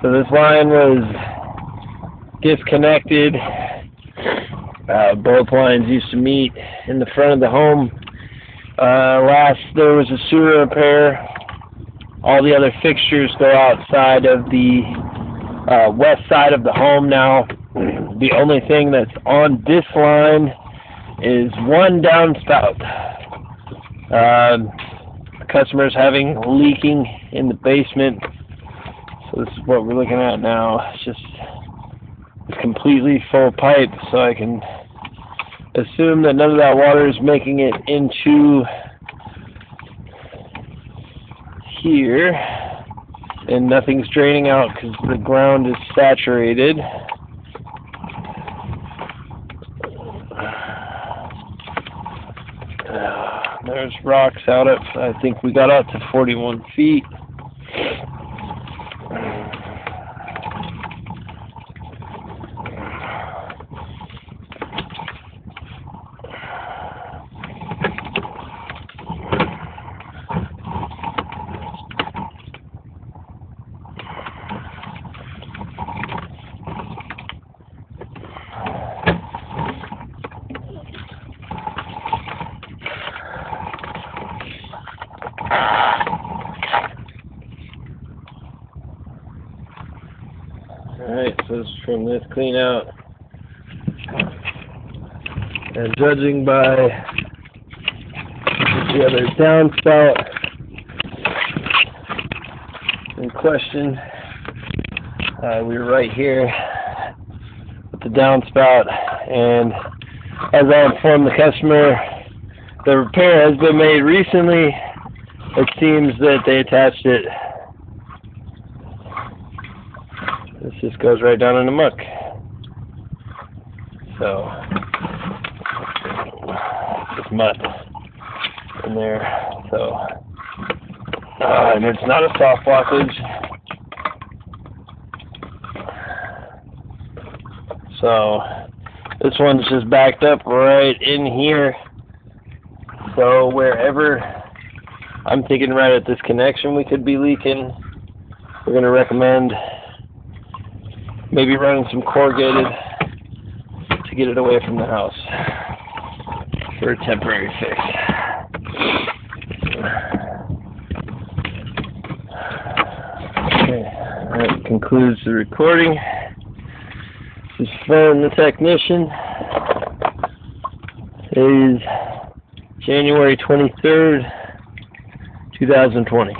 So this line was disconnected. Both lines used to meet in the front of the home. Last there was a sewer repair. All the other fixtures go outside of the west side of the home now. The only thing that's on this line is one downspout. The customer's having leaking in the basement. So this is what we're looking at now. It's completely full pipe, so I can assume that none of that water is making it into here, and nothing's draining out because the ground is saturated. There's rocks out at, I think we got out to 41 feet. Alright, so this is from this clean out. And judging by the other downspout in question, we were right here with the downspout, and as I informed the customer, the repair has been made recently. It seems that they attached it. This just goes right down in the muck. So, just mud in there. So, and it's not a soft blockage. So, this one's just backed up right in here. So, wherever I'm thinking right at this connection we could be leaking, we're going to recommend maybe running some corrugated to get it away from the house for a temporary fix. Okay, that concludes the recording. This is Phone the Technician. It is January 23rd, 2020.